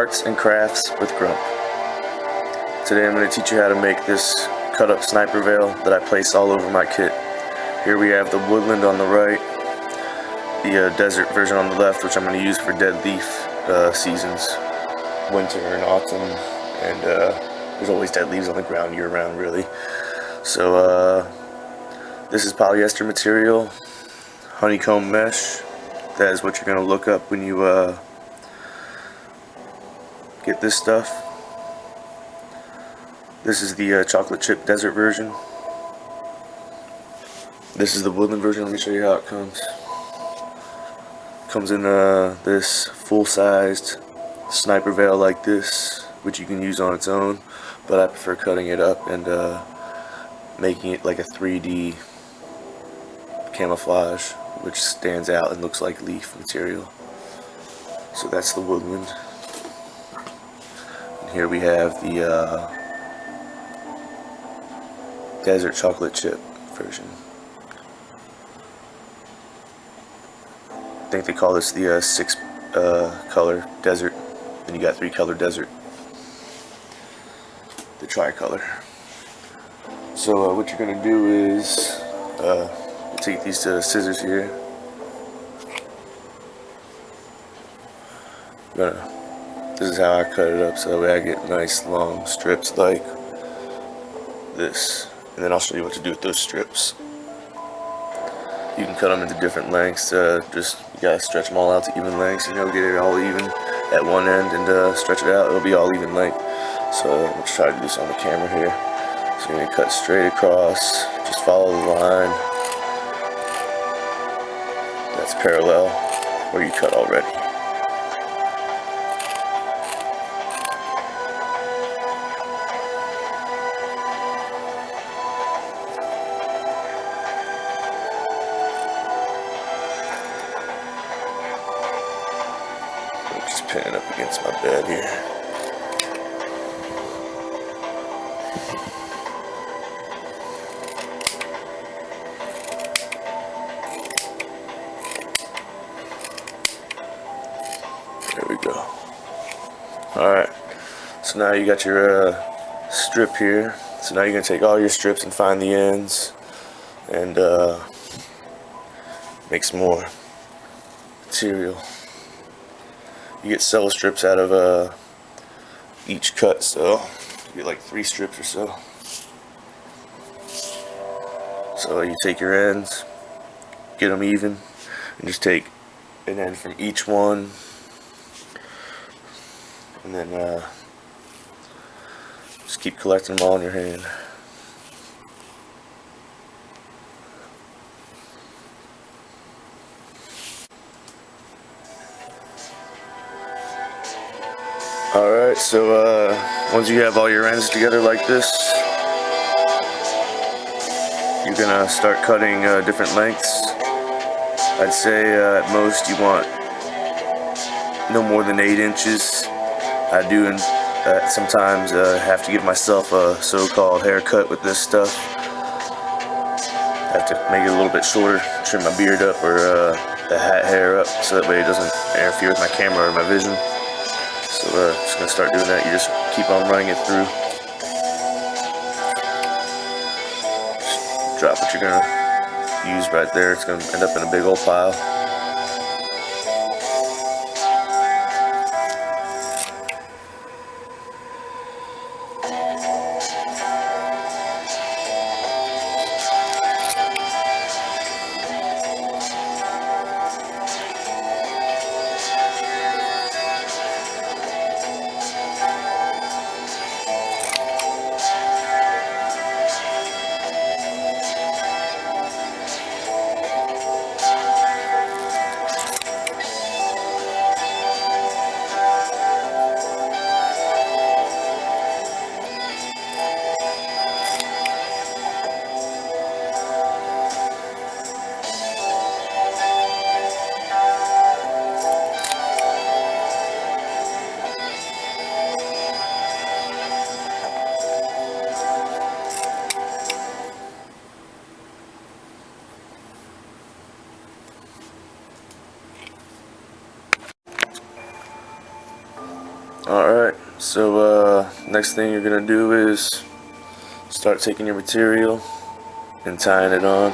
Arts and Crafts with Grump. Today I'm going to teach you how to make this cut up sniper veil that I place all over my kit. Here we have the woodland on the right, the desert version on the left, which I'm going to use for dead leaf seasons, winter and autumn, and there's always dead leaves on the ground year round really. So this is polyester material, honeycomb mesh. That is what you're going to look up when you get this stuff. This is the chocolate chip desert version. This is the woodland version. Let me show you how it comes. Comes in this full-sized sniper veil like this, which you can use on its own, but I prefer cutting it up and making it like a 3D camouflage, which stands out and looks like leaf material. So that's the woodland. And here we have the desert chocolate chip version. I think they call this the 6 color desert. Then you got 3 color desert, the tricolor. So what you're gonna do is take these scissors here. This is how I cut it up, so that way I get nice long strips like this. And then I'll show you what to do with those strips. You can cut them into different lengths. Just you gotta stretch them all out to even lengths. You know, get it all even at one end and stretch it out. It'll be all even length. So I'm gonna try to do this on the camera here. So you're gonna cut straight across. Just follow the line that's parallel where you cut already. Just pin it up against my bed here. There we go. Alright, so now you got your strip here. So now you're going to take all your strips and find the ends and make some more material. You get several strips out of each cut, so you get like 3 strips or so. So you take your ends, get them even, and just take an end from each one, and then just keep collecting them all in your hand. Alright, so once you have all your ends together like this, you're gonna start cutting different lengths. I'd say at most you want no more than 8 inches. I do sometimes have to give myself a so-called haircut with this stuff. I have to make it a little bit shorter, trim my beard up or the hat hair up so that way it doesn't interfere with my camera or my vision. So just going to start doing that. You just keep on running it through. Just drop what you're going to use right there. It's going to end up in a big old pile. So next thing you're gonna do is start taking your material and tying it on.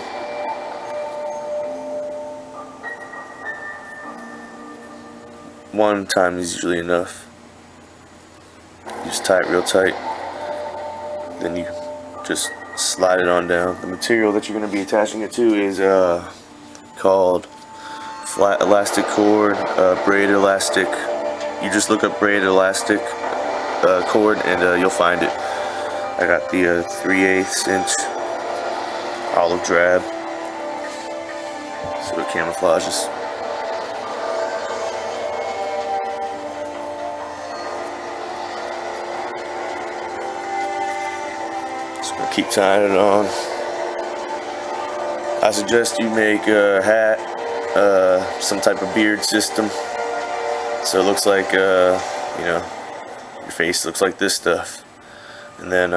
One time is usually enough. You just tie it real tight, then you just slide it on down. The material that you're going to be attaching it to is called flat elastic cord, braid elastic. You just look up braid elastic cord and you'll find it. I got the 3/8 inch olive drab, so it camouflages. Just gonna keep tying it on. I suggest you make a hat, some type of beard system, so it looks like you know, your face looks like this stuff, and then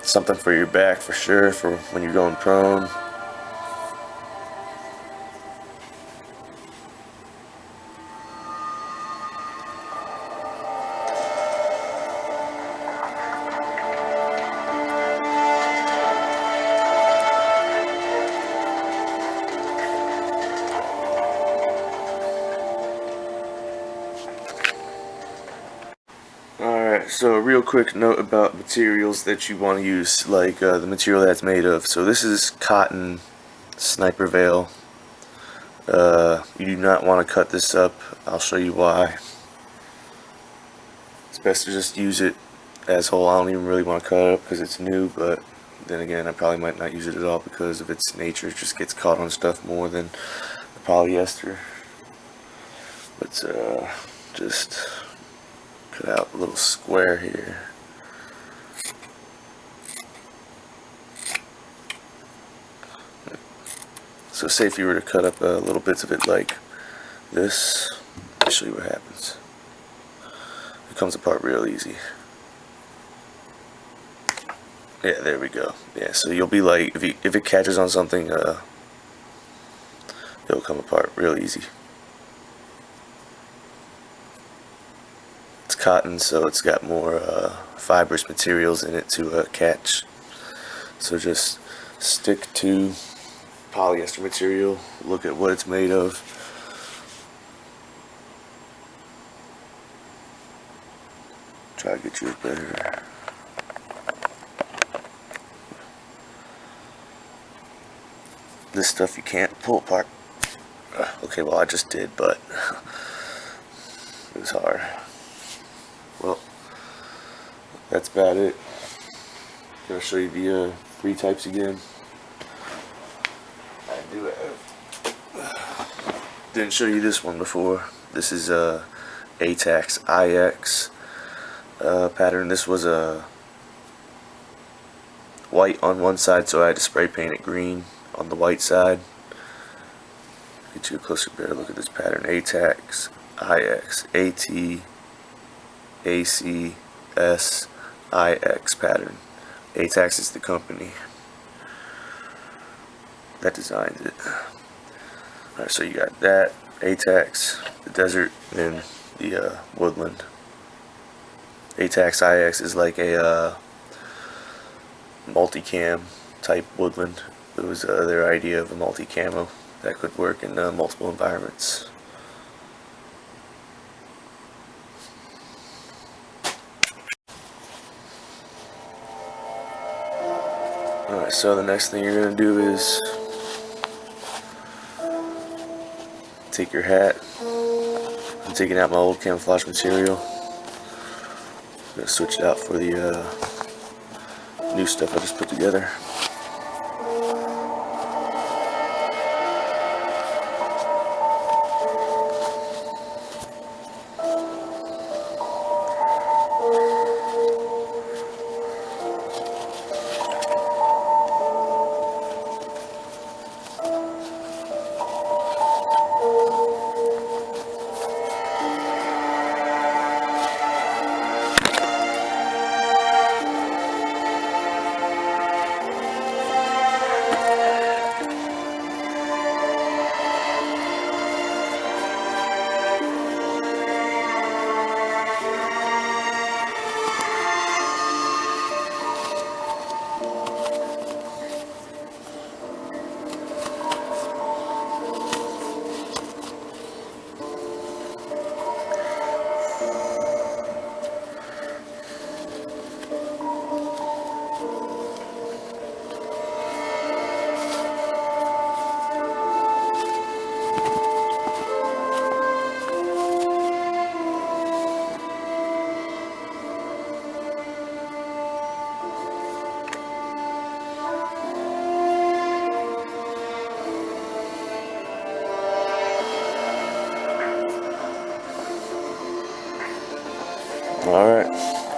something for your back for sure, for when you're going prone. Alright, so a real quick note about materials that you want to use, like the material that's made of. So this is cotton sniper veil. You do not want to cut this up. I'll show you why. It's best to just use it as whole. I don't even really want to cut it up because it's new, but then again, I probably might not use it at all because of its nature. It just gets caught on stuff more than the polyester. But just cut out a little square here. So say if you were to cut up little bits of it like this, I'll show you what happens. It comes apart real easy. Yeah, there we go. Yeah, so you'll be like, if it catches on something, it'll come apart real easy. It's cotton, so it's got more fibrous materials in it to catch. So just stick to polyester material, look at what it's made of. Try to get you a better. This stuff you can't pull apart. Okay, well I just did, but it was hard. Well, that's about it. Gonna show you the 3 types again. I do have. Didn't show you this one before. This is ATAX IX pattern. This was a white on one side, so I had to spray paint it green on the white side. Get you a closer, better look at this pattern. ATAX IX, ATACS IX pattern. ATAX is the company that designed it. Alright, so you got that, ATAX, the desert, and the woodland. ATAX IX is like a multicam type woodland. It was their idea of a multi-camo that could work in multiple environments. Alright, so the next thing you're going to do is take your hat. I'm taking out my old camouflage material. I'm going to switch it out for the new stuff I just put together.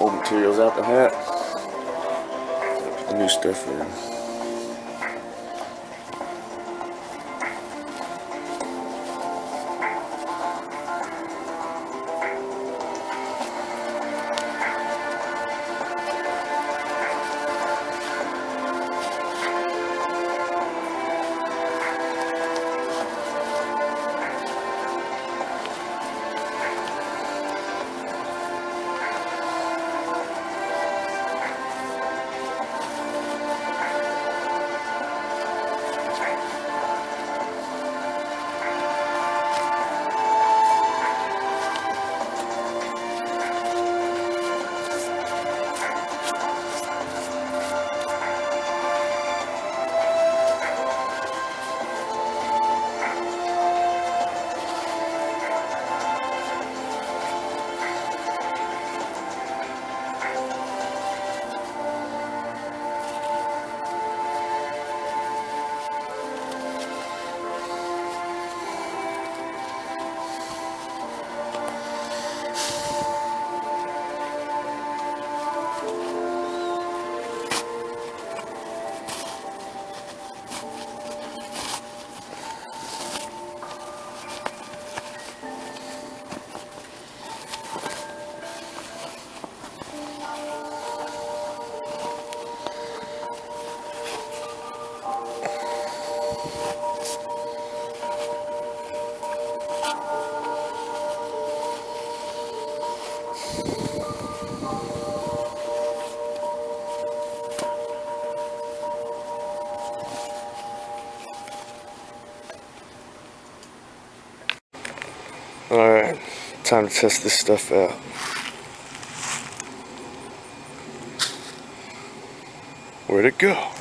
old materials out the hat. Put the new stuff in. Alright, time to test this stuff out. Where'd it go?